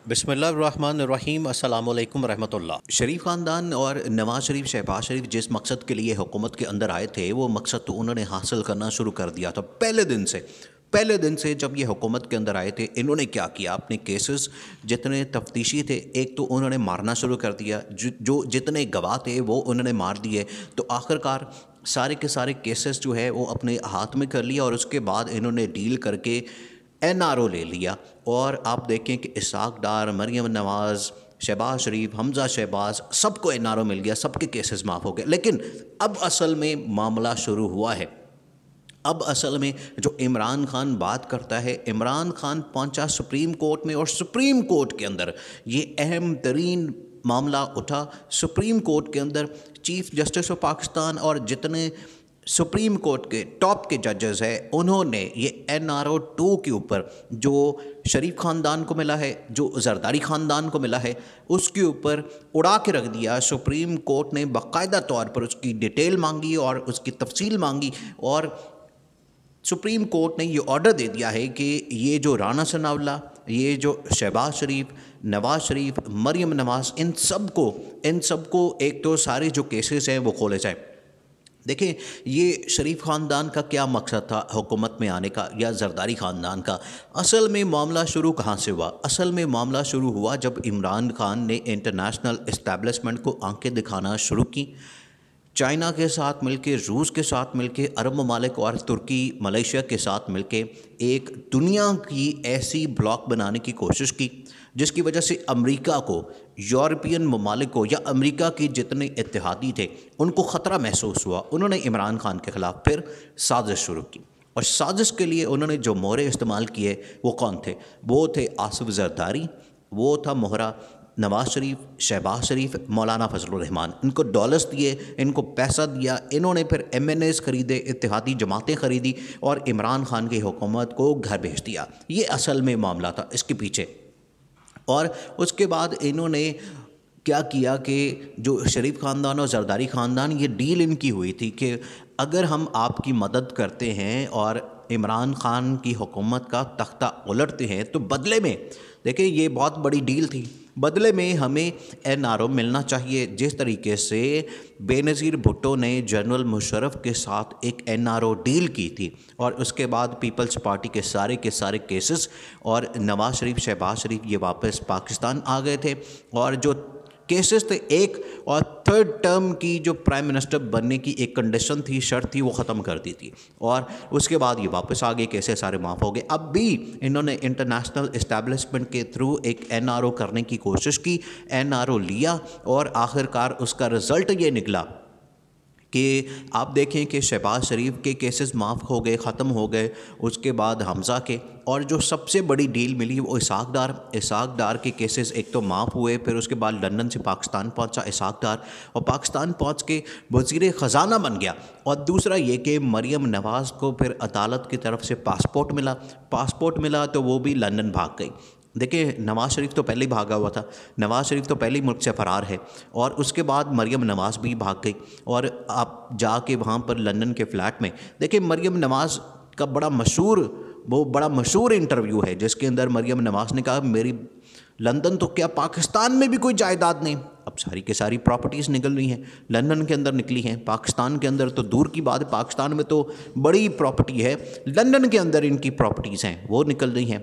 بسم اللہ الرحمن الرحیم۔ السلام علیکم ورحمۃ اللہ۔ شریف خاندان اور نواز شریف، شہباز شریف جس مقصد کے لیے حکومت کے اندر آئے تھے، وہ مقصد تو انہوں نے حاصل کرنا شروع کر دیا تھا پہلے دن سے جب یہ حکومت کے اندر آئے تھے۔ انہوں نے کیا کیا؟ اپنے کیسز جتنے تفتیشی تھے، ایک تو انہوں نے مارنا شروع کر دیا، جو جتنے گواہ تھے وہ انہوں نے مار دیے، تو آخر کار سارے کے سارے کیسز جو ہے وہ اپنے ہاتھ میں کر لیا، اور اس کے بعد انہوں نے ڈیل کر کے NRO لے لیا۔ اور آپ دیکھیں کہ اسحاق ڈار، مریم نواز، شہباز شریف، حمزہ شہباز، سب کو NRO مل گیا، سب کے کیسز معاف ہو گئے۔ لیکن اب اصل میں معاملہ شروع ہوا ہے۔ اب اصل میں جو عمران خان بات کرتا ہے، عمران خان پہنچا سپریم کورٹ میں، اور سپریم کورٹ کے اندر یہ اہم ترین معاملہ اٹھا۔ سپریم کورٹ کے اندر چیف جسٹس آف پاکستان اور جتنے سپریم کورٹ کے ٹاپ کے ججز ہیں، انہوں نے یہ NRO 2 کے اوپر جو شریف خاندان کو ملا ہے، جو زرداری خاندان کو ملا ہے، اس کے اوپر اڑا کے رکھ دیا۔ سپریم کورٹ نے باقاعدہ طور پر اس کی ڈیٹیل مانگی اور اس کی تفصیل مانگی، اور سپریم کورٹ نے یہ آرڈر دے دیا ہے کہ یہ جو رانا ثناء اللہ، یہ جو شہباز شریف، نواز شریف، مریم نواز، ان سب کو ایک تو سارے جو کیسز ہیں وہ کھولے جائیں۔ دیکھیں، یہ شریف خاندان کا کیا مقصد تھا حکومت میں آنے کا، یا زرداری خاندان کا؟ اصل میں معاملہ شروع کہاں سے ہوا؟ اصل میں معاملہ شروع ہوا جب عمران خان نے انٹرنیشنل اسٹیبلشمنٹ کو آنکھیں دکھانا شروع کی۔ چائنا کے ساتھ مل کے، روس کے ساتھ مل کے، عرب ممالک اور ترکی، ملیشیا کے ساتھ مل کے ایک دنیا کی ایسی بلاک بنانے کی کوشش کی، جس کی وجہ سے امریکہ کو، یورپین ممالک کو، یا امریکہ کی جتنے اتحادی تھے ان کو خطرہ محسوس ہوا۔ انہوں نے عمران خان کے خلاف پھر سازش شروع کی، اور سازش کے لیے انہوں نے جو مہرے استعمال کیے وہ کون تھے؟ وہ تھے آصف زرداری، وہ تھا مہرہ نواز شریف، شہباز شریف، مولانا فضل الرحمان۔ ان کو ڈالرز دیے، ان کو پیسہ دیا، انہوں نے پھر MNAs خریدے، اتحادی جماعتیں خریدی، اور عمران خان کی حکومت کو گھر بھیج دیا۔ یہ اصل میں معاملہ تھا اس کے پیچھے۔ اور اس کے بعد انہوں نے کیا کیا کہ جو شریف خاندان اور زرداری خاندان، یہ ڈیل ان کی ہوئی تھی کہ اگر ہم آپ کی مدد کرتے ہیں اور عمران خان کی حکومت کا تختہ الٹتے ہیں، تو بدلے میں، دیکھیں یہ بہت بڑی ڈیل تھی، بدلے میں ہمیں NRO ملنا چاہیے۔ جس طریقے سے بے نظیر بھٹو نے جنرل مشرف کے ساتھ ایک NRO ڈیل کی تھی، اور اس کے بعد پیپلز پارٹی کے سارے کیسز، اور نواز شریف، شہباز شریف یہ واپس پاکستان آ گئے تھے، اور جو کیسز تھے، ایک اور تھرڈ ٹرم کی جو پرائم منسٹر بننے کی ایک کنڈیشن تھی، شرط تھی، وہ ختم کر دی تھی، اور اس کے بعد یہ واپس آ گئے، کیسے سارے معاف ہو گئے۔ اب بھی انہوں نے انٹرنیشنل اسٹیبلشمنٹ کے تھرو ایک NRO کرنے کی کوشش کی، NRO لیا، اور آخر کار اس کا رزلٹ یہ نکلا کہ آپ دیکھیں کہ شہباز شریف کے کیسز معاف ہو گئے، ختم ہو گئے، اس کے بعد حمزہ کے، اور جو سب سے بڑی ڈیل ملی وہ اسحاق ڈار کے کیسز ایک تو معاف ہوئے، پھر اس کے بعد لندن سے پاکستان پہنچا اسحاق ڈار، اور پاکستان پہنچ کے وزیر خزانہ بن گیا۔ اور دوسرا یہ کہ مریم نواز کو پھر عدالت کی طرف سے پاسپورٹ ملا تو وہ بھی لندن بھاگ گئی۔ دیکھیں، نواز شریف تو پہلے ہی بھاگا ہوا تھا، نواز شریف تو پہلے ہی ملک سے فرار ہے، اور اس کے بعد مریم نواز بھی بھاگ گئی، اور آپ جا کے وہاں پر لندن کے فلیٹ میں دیکھیں، مریم نواز کا بڑا مشہور انٹرویو ہے، جس کے اندر مریم نواز نے کہا میری لندن تو کیا پاکستان میں بھی کوئی جائیداد نہیں۔ اب ساری کے ساری پراپرٹیز نکل رہی ہیں، لندن کے اندر نکلی ہیں، پاکستان کے اندر تو دور کی بات ہے، پاکستان میں تو بڑی پراپرٹی ہے، لندن کے اندر ان کی پراپرٹیز ہیں وہ نکل رہی ہیں۔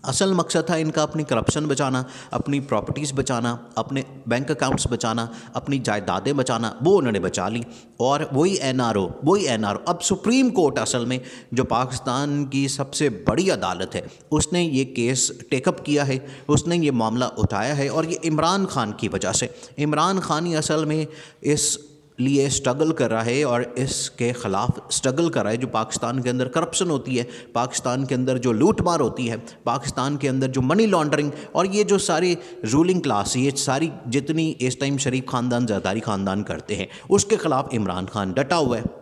اصل مقصد تھا ان کا اپنی کرپشن بچانا، اپنی پراپرٹیز بچانا، اپنے بینک اکاؤنٹس بچانا، اپنی جائیدادیں بچانا، وہ انہوں نے بچا لی، اور وہی NRO۔ اب سپریم کورٹ اصل میں جو پاکستان کی سب سے بڑی عدالت ہے، اس نے یہ کیس ٹیک اپ کیا ہے، اس نے یہ معاملہ اٹھایا ہے، اور یہ عمران خان کی وجہ سے، عمران خان ہی اصل میں اس لیے سٹرگل کر رہا ہے، اور اس کے خلاف سٹرگل کر رہا ہے۔ جو پاکستان کے اندر کرپشن ہوتی ہے، پاکستان کے اندر جو لوٹ مار ہوتی ہے، پاکستان کے اندر جو منی لانڈرنگ، اور یہ جو ساری رولنگ کلاس، یہ ساری جتنی اس ٹائم شریف خاندان، زرداری خاندان کرتے ہیں، اس کے خلاف عمران خان ڈٹا ہوا ہے۔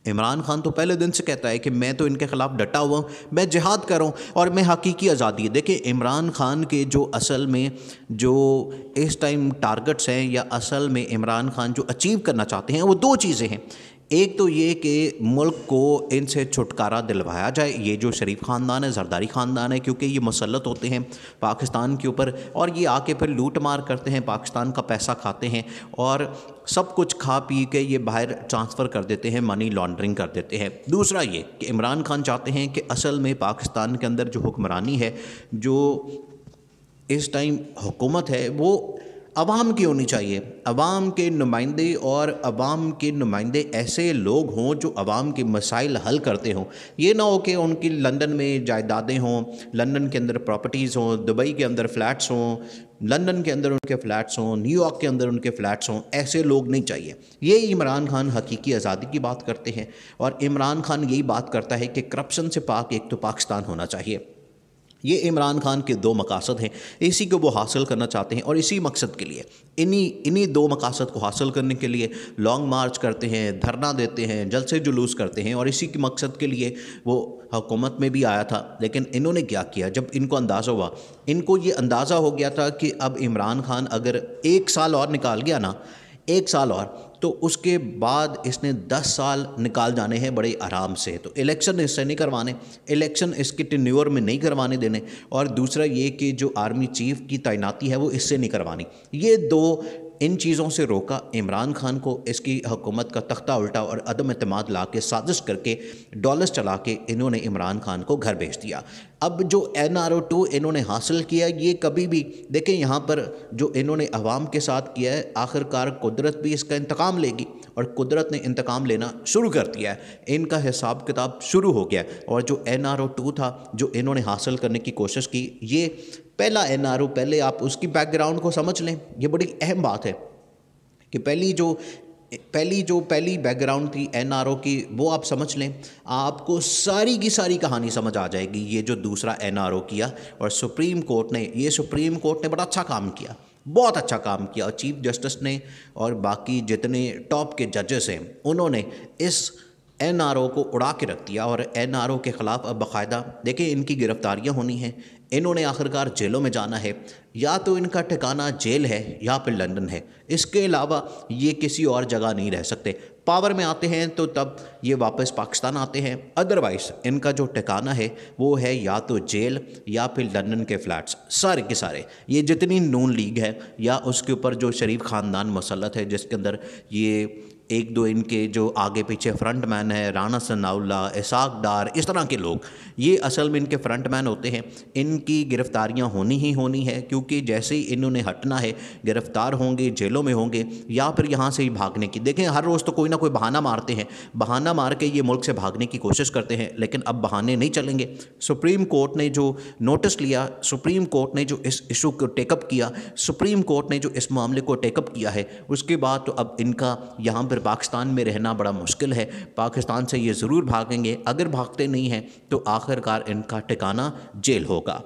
عمران خان تو پہلے دن سے کہتا ہے کہ میں تو ان کے خلاف ڈٹا ہوا ہوں، میں جہاد کر رہا ہوں، اور میں حقیقی آزادی ہے۔ دیکھیں، عمران خان کے جو اصل میں جو اس ٹائم ٹارگٹس ہیں، یا اصل میں عمران خان جو اچیو کرنا چاہتے ہیں، وہ دو چیزیں ہیں۔ ایک تو یہ کہ ملک کو ان سے چھٹکارا دلوایا جائے، یہ جو شریف خاندان ہے، زرداری خاندان ہے، کیونکہ یہ مسلط ہوتے ہیں پاکستان کے اوپر اور یہ آ کے پھر لوٹ مار کرتے ہیں، پاکستان کا پیسہ کھاتے ہیں اور سب کچھ کھا پی کے یہ باہر ٹرانسفر کر دیتے ہیں، منی لانڈرنگ کر دیتے ہیں۔ دوسرا یہ کہ عمران خان چاہتے ہیں کہ اصل میں پاکستان کے اندر جو حکمرانی ہے، جو اس ٹائم حکومت ہے، وہ عوام کی ہونی چاہیے، عوام کے نمائندے، اور عوام کے نمائندے ایسے لوگ ہوں جو عوام کے مسائل حل کرتے ہوں۔ یہ نہ ہو کہ ان کی لندن میں جائیدادیں ہوں، لندن کے اندر پراپرٹیز ہوں، دبئی کے اندر فلیٹس ہوں، لندن کے اندر ان کے فلیٹس ہوں، نیو یارک کے اندر ان کے فلیٹس ہوں۔ ایسے لوگ نہیں چاہیے۔ یہ عمران خان حقیقی آزادی کی بات کرتے ہیں، اور عمران خان یہی بات کرتا ہے کہ کرپشن سے پاک ایک تو پاکستان ہونا چاہیے۔ یہ عمران خان کے دو مقاصد ہیں، اسی کو وہ حاصل کرنا چاہتے ہیں، اور اسی مقصد کے لیے انہی دو مقاصد کو حاصل کرنے کے لیے لانگ مارچ کرتے ہیں، دھرنا دیتے ہیں، جلسے جلوس کرتے ہیں، اور اسی کے مقصد کے لیے وہ حکومت میں بھی آیا تھا۔ لیکن انہوں نے کیا کیا؟ جب ان کو اندازہ ہوا، ان کو یہ اندازہ ہو گیا تھا کہ اب عمران خان اگر 1 سال اور نکال گیا نا، 1 سال اور، تو اس کے بعد اس نے 10 سال نکال جانے ہیں بڑے آرام سے۔ تو الیکشن اس سے نہیں کروانے، الیکشن اس کے ٹینیور میں نہیں کروانے دینے، اور دوسرا یہ کہ جو آرمی چیف کی تعیناتی ہے وہ اس سے نہیں کروانی۔ یہ دو ان چیزوں سے روکا عمران خان کو، اس کی حکومت کا تختہ الٹا اور عدم اعتماد لا کے، سازش کر کے، ڈالرز چلا کے انہوں نے عمران خان کو گھر بھیج دیا۔ اب جو NRO2 انہوں نے حاصل کیا، یہ کبھی بھی دیکھیں یہاں پر جو انہوں نے عوام کے ساتھ کیا ہے، آخر کار قدرت بھی اس کا انتقام لے گی، اور قدرت نے انتقام لینا شروع کر دیا ہے۔ ان کا حساب کتاب شروع ہو گیا ہے، اور جو NRO2 تھا جو انہوں نے حاصل کرنے کی کوشش کی، یہ پہلا NRO، پہلے آپ اس کی بیک گراؤنڈ کو سمجھ لیں، یہ بڑی اہم بات ہے کہ پہلی بیک گراؤنڈ تھی NRO کی، وہ آپ سمجھ لیں، آپ کو ساری کی ساری کہانی سمجھ آ جائے گی۔ یہ جو دوسرا NRO کیا، اور سپریم کورٹ نے بڑا اچھا کام کیا، بہت اچھا کام کیا، اور چیف جسٹس نے اور باقی جتنے ٹاپ کے ججز ہیں انہوں نے اس NRO کو اڑا کے رکھ دیا، اور NRO کے خلاف اب باقاعدہ دیکھیں ان کی گرفتاریاں ہونی ہیں، انہوں نے آخرکار جیلوں میں جانا ہے، یا تو ان کا ٹھکانہ جیل ہے یا پھر لندن ہے، اس کے علاوہ یہ کسی اور جگہ نہیں رہ سکتے۔ پاور میں آتے ہیں تو تب یہ واپس پاکستان آتے ہیں، ادروائز ان کا جو ٹھکانہ ہے وہ ہے یا تو جیل یا پھر لندن کے فلیٹس، سارے کے سارے۔ یہ جتنی نون لیگ ہے یا اس کے اوپر جو شریف خاندان مسلط ہے، جس کے اندر یہ ایک دو ان کے جو آگے پیچھے فرنٹ مین ہے، رانا ثناء اللہ، اسحاق ڈار، اس طرح کے لوگ، یہ اصل میں ان کے فرنٹ مین ہوتے ہیں۔ ان کی گرفتاریاں ہونی ہی ہونی ہے، کیونکہ جیسے ہی انہوں نے ہٹنا ہے، گرفتار ہوں گے، جیلوں میں ہوں گے، یا پھر یہاں سے ہی بھاگنے کی۔ دیکھیں ہر روز تو کوئی نہ کوئی بہانہ مارتے ہیں، بہانہ مار کے یہ ملک سے بھاگنے کی کوشش کرتے ہیں، لیکن اب بہانے نہیں چلیں گے۔ سپریم کورٹ نے جو نوٹس لیا، سپریم کورٹ نے جو اس ایشو کو ٹیک اپ کیا، سپریم کورٹ نے جو اس معاملے کو ٹیک اپ کیا ہے، اس کے بعد تو اب ان کا یہاں پر پاکستان میں رہنا بڑا مشکل ہے۔ پاکستان سے یہ ضرور بھاگیں گے، اگر بھاگتے نہیں ہیں تو آخر کار ان کا ٹھکانہ جیل ہوگا۔